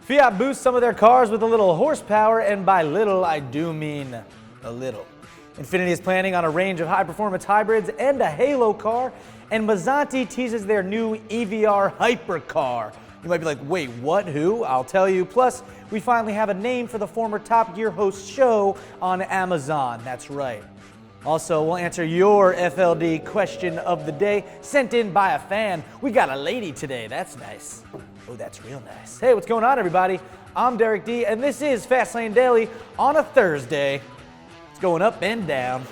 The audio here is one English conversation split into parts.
Fiat boosts some of their cars with a little horsepower, and by little, I do mean a little. Infiniti is planning on a range of high-performance hybrids and a halo car, and Mazzanti teases their new EVR hypercar. You might be like, wait, what, who? I'll tell you. Plus, we finally have a name for the former Top Gear host show on Amazon. That's right. Also, we'll answer your FLD question of the day sent in by a fan. We got a lady today. That's nice. Oh, that's real nice. Hey, what's going on, everybody? I'm Derek D, and this is Fastlane Daily on a Thursday. It's going up and down.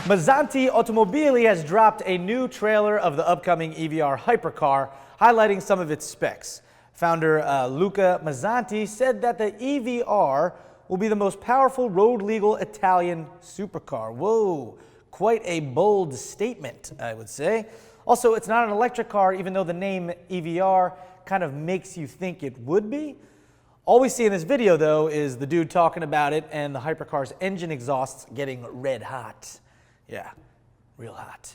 Mazzanti Automobili has dropped a new trailer of the upcoming EVR hypercar, highlighting some of its specs. Founder Luca Mazzanti said that the EVR will be the most powerful road-legal Italian supercar. Whoa, quite a bold statement, I would say. Also, it's not an electric car, even though the name EVR kind of makes you think it would be. All we see in this video, though, is the dude talking about it and the hypercar's engine exhausts getting red hot. Yeah, real hot.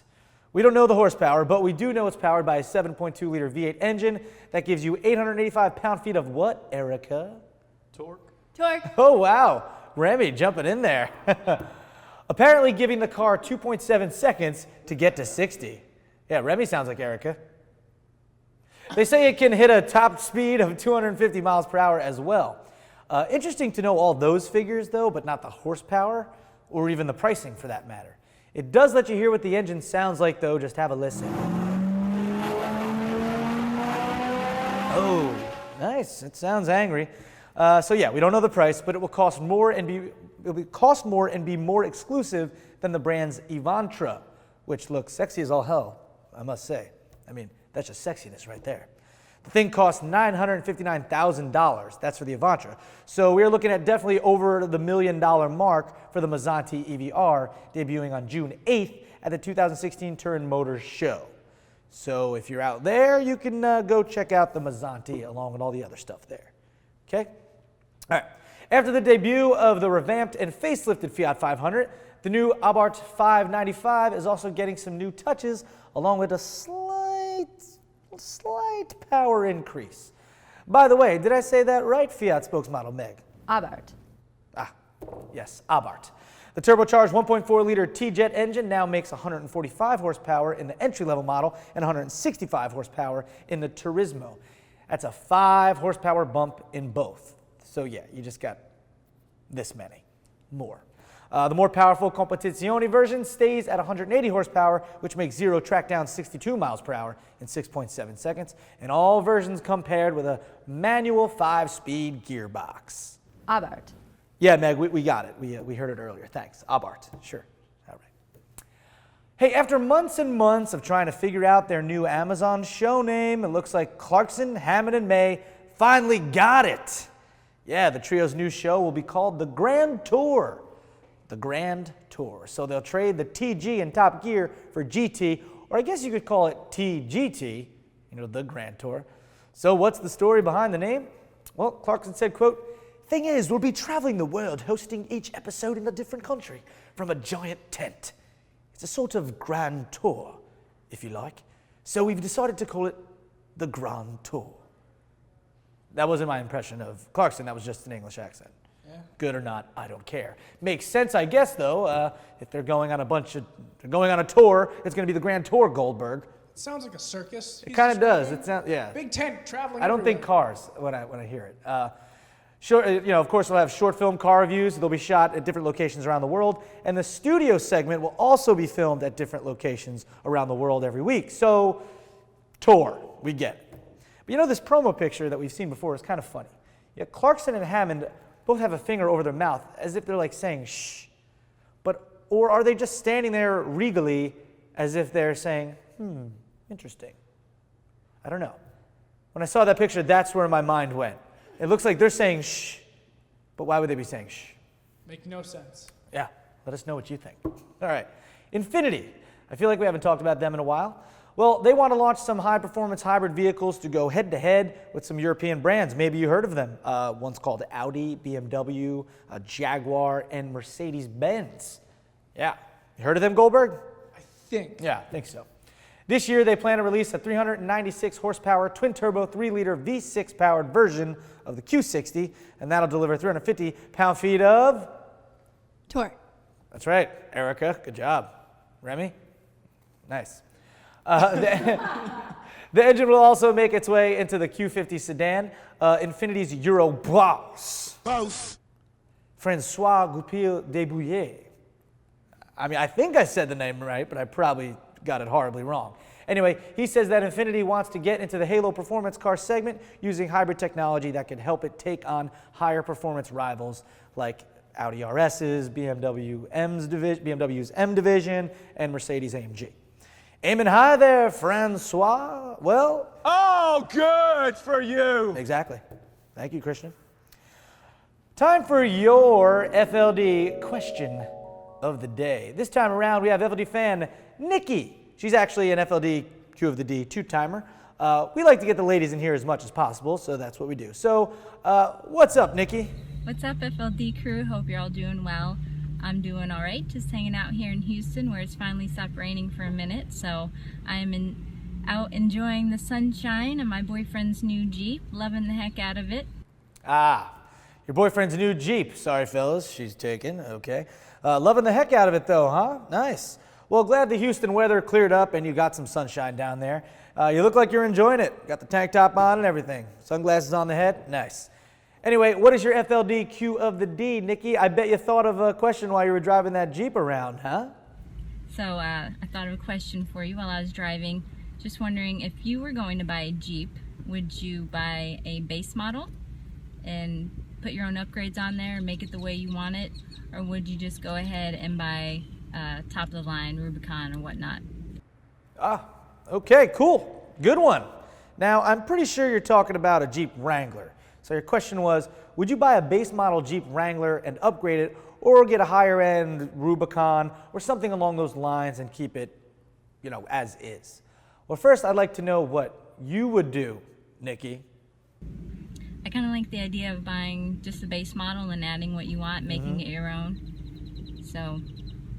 We don't know the horsepower, but we do know it's powered by a 7.2-liter V8 engine that gives you 885 pound-feet of what, Erica? Torque. Oh, wow. Remy jumping in there. Apparently giving the car 2.7 seconds to get to 60. Yeah, Remy sounds like Erica. They say it can hit a top speed of 250 miles per hour as well. Interesting to know all those figures, though, but not the horsepower or even the pricing for that matter. It does let you hear what the engine sounds like, though. Just have a listen. Oh, nice. It sounds angry. So yeah, we don't know the price, but it will cost more and be more exclusive than the brand's Evantra, which looks sexy as all hell, I must say. I mean, that's just sexiness right there. The thing costs $959,000. That's for the Evantra. So we're looking at definitely over the $1 million mark for the Mazzanti EVR, debuting on June 8th at the 2016 Turin Motors Show. So if you're out there, you can go check out the Mazzanti along with all the other stuff there. Okay? All right. After the debut of the revamped and facelifted Fiat 500, the new Abarth 595 is also getting some new touches, along with a slight power increase. By the way, did I say that right, Fiat spokesmodel Meg? Abarth. Ah, yes, Abarth. The turbocharged 1.4-liter T-Jet engine now makes 145 horsepower in the entry-level model and 165 horsepower in the Turismo. That's a 5 horsepower bump in both. So yeah, you just got this many more. The more powerful Competizione version stays at 180 horsepower, which makes zero track down 62 miles per hour in 6.7 seconds. And all versions come paired with a manual 5-speed gearbox. Abarth. Yeah, Meg, we got it. We heard it earlier. Thanks. Abarth. Sure. All right. Hey, after months and months of trying to figure out their new Amazon show name, it looks like Clarkson, Hammond, and May finally got it. Yeah, the trio's new show will be called The Grand Tour. The Grand Tour. So they'll trade the TG and Top Gear for GT, or I guess you could call it TGT, the Grand Tour. So what's the story behind the name? Well, Clarkson said, quote, "Thing is, we'll be traveling the world, hosting each episode in a different country from a giant tent. It's a sort of grand tour, if you like. So we've decided to call it the Grand Tour." That wasn't my impression of Clarkson. That was just an English accent. Yeah. Good or not, I don't care. Makes sense, I guess, though. If they're going on a tour, it's going to be the Grand Tour Goldberg. It sounds like a circus. It kind of does. It sounds, yeah. Big tent traveling. I don't think cars when I hear it. Short, of course, we'll have short film car reviews. They'll be shot at different locations around the world, and the studio segment will also be filmed at different locations around the world every week. So, tour, we get it. But this promo picture that we've seen before is kind of funny. Yeah, Clarkson and Hammond both have a finger over their mouth as if they're like saying shh. Or are they just standing there regally as if they're saying, interesting. I don't know. When I saw that picture, that's where my mind went. It looks like they're saying shh, but why would they be saying shh? Make no sense. Yeah, let us know what you think. All right, Infiniti. I feel like we haven't talked about them in a while. Well, they want to launch some high-performance hybrid vehicles to go head-to-head with some European brands. Maybe you heard of them. One's called Audi, BMW, Jaguar, and Mercedes-Benz. Yeah. You heard of them, Goldberg? I think. Yeah, I think so. This year, they plan to release a 396 horsepower twin-turbo 3-liter V6-powered version of the Q60, and that'll deliver 350 pound-feet of Torque. That's right, Erica. Good job. Remy? Nice. The engine will also make its way into the Q50 sedan, Infiniti's Euro boss, Francois Goupil-Debouillet. I mean, I think I said the name right, but I probably got it horribly wrong. Anyway, he says that Infiniti wants to get into the Halo performance car segment using hybrid technology that can help it take on higher performance rivals like Audi RS's, BMW's M division, and Mercedes AMG. Aiming high there, Francois. Well, Oh, good for you. exactly. Thank you, Christian. Time for your FLD question of the day. This time around, we have FLD fan Nikki. She's actually an FLD Q of the D two-timer. We like to get the ladies in here as much as possible, so that's what we do. So, what's up, Nikki? What's up, FLD crew? Hope you're all doing well. I'm doing all right, just hanging out here in Houston where it's finally stopped raining for a minute. So I'm out enjoying the sunshine and my boyfriend's new Jeep, loving the heck out of it. Ah, your boyfriend's new Jeep. Sorry, fellas, she's taken. Okay. Loving the heck out of it, though, huh? Nice. Well, glad the Houston weather cleared up and you got some sunshine down there. You look like you're enjoying it. Got the tank top on and everything. Sunglasses on the head. Nice. Anyway, what is your FLD Q of the D, Nikki? I bet you thought of a question while you were driving that Jeep around, huh? So I thought of a question for you while I was driving. Just wondering, if you were going to buy a Jeep, would you buy a base model and put your own upgrades on there and make it the way you want it? Or would you just go ahead and buy top of the line Rubicon or whatnot? Ah, okay, cool. Good one. Now, I'm pretty sure you're talking about a Jeep Wrangler. So your question was, would you buy a base model Jeep Wrangler and upgrade it, or get a higher end Rubicon or something along those lines and keep it, you know, as is? Well, first I'd like to know what you would do, Nikki. I kind of like the idea of buying just the base model and adding what you want, making it your own. So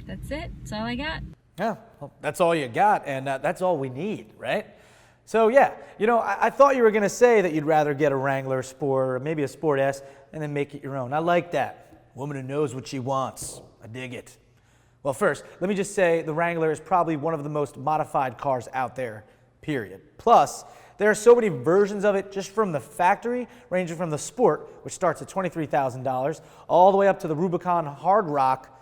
that's it. That's all I got. Yeah, well, that's all you got, and that's all we need, right? So yeah, you know, I thought you were gonna say that you'd rather get a Wrangler Sport or maybe a Sport S and then make it your own. I like that. Woman who knows what she wants. I dig it. Well, first, let me just say the Wrangler is probably one of the most modified cars out there, period. Plus, there are so many versions of it just from the factory, ranging from the Sport, which starts at $23,000, all the way up to the Rubicon Hard Rock,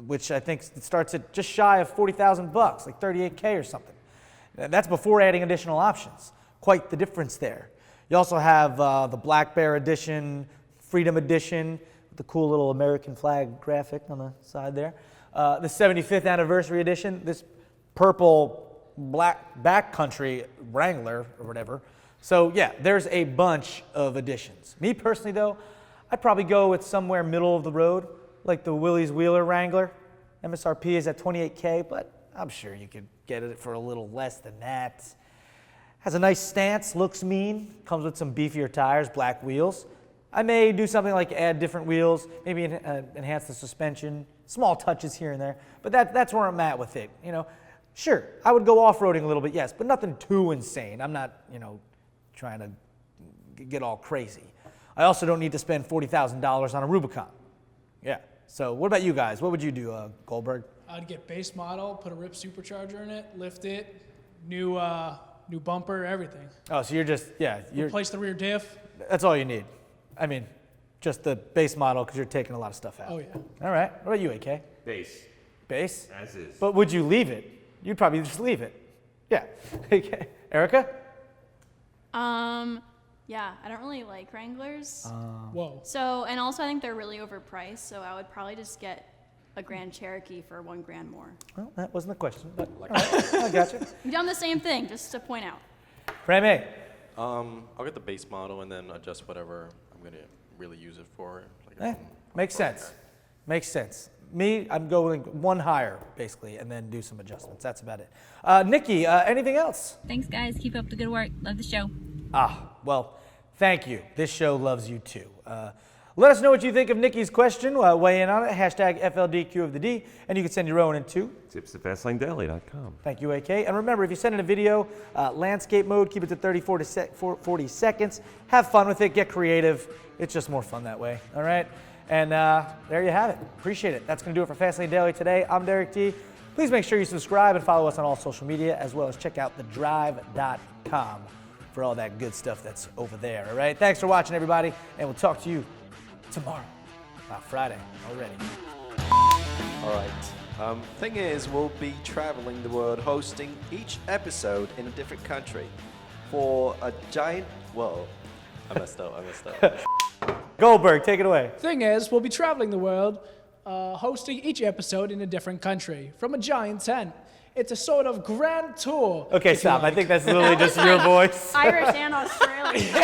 which I think starts at just shy of 40,000 bucks, like 38K or something. That's before adding additional options. Quite the difference there. You also have the Black Bear Edition, Freedom Edition, with the cool little American flag graphic on the side there. The 75th Anniversary Edition, this purple black backcountry Wrangler or whatever. So yeah, there's a bunch of editions. Me personally though, I'd probably go with somewhere middle of the road, like the Willys Wheeler Wrangler. MSRP is at 28K, but I'm sure you could get it for a little less than that. Has a nice stance, looks mean, comes with some beefier tires, black wheels. I may do something like add different wheels, maybe enhance the suspension, small touches here and there, but that's where I'm at with it. You know, sure, I would go off-roading a little bit, yes, but nothing too insane. I'm not, you know, trying to get all crazy. I also don't need to spend $40,000 on a Rubicon. Yeah, so what about you guys? What would you do, Goldberg? I'd get base model, put a RIP supercharger in it, lift it, new bumper, everything. Oh, so you're just, yeah. Replace the rear diff. That's all you need. I mean, just the base model because you're taking a lot of stuff out. Oh, yeah. All right. What about you, AK? Base. Base? As is. But would you leave it? You'd probably just leave it. Yeah. Okay. Erica? Yeah, I don't really like Wranglers. Whoa. So, and also I think they're really overpriced, so I would probably just get a Grand Cherokee for $1,000 more. Well, that wasn't the question, but all right. I got you. You've done the same thing, just to point out. Remy? I'll get the base model and then adjust whatever I'm gonna really use it for. Like Makes sense. Makes sense. Me, I'm going one higher, basically, and then do some adjustments. That's about it. Nikki, anything else? Thanks, guys. Keep up the good work. Love the show. Well, thank you. This show loves you too. Let us know what you think of Nikki's question. Weigh in on it. Hashtag FLDQ of the D. And you can send your own in too. tips@fastlanedaily.com. Thank you, AK. And remember, if you send in a video, landscape mode, keep it to 34 to 40 seconds. Have fun with it. Get creative. It's just more fun that way. All right? And there you have it. Appreciate it. That's going to do it for Fastlane Daily today. I'm Derek T. Please make sure you subscribe and follow us on all social media, as well as check out thedrive.com for all that good stuff that's over there. All right? Thanks for watching, everybody. And we'll talk to you tomorrow. Friday already. All right. Thing is, we'll be traveling the world, hosting each episode in a different country for a giant. Whoa, I messed up. Goldberg, take it away. Thing is, we'll be traveling the world, hosting each episode in a different country from a giant tent. It's a sort of grand tour. Okay, stop. I think that's literally just your voice. Irish and Australian.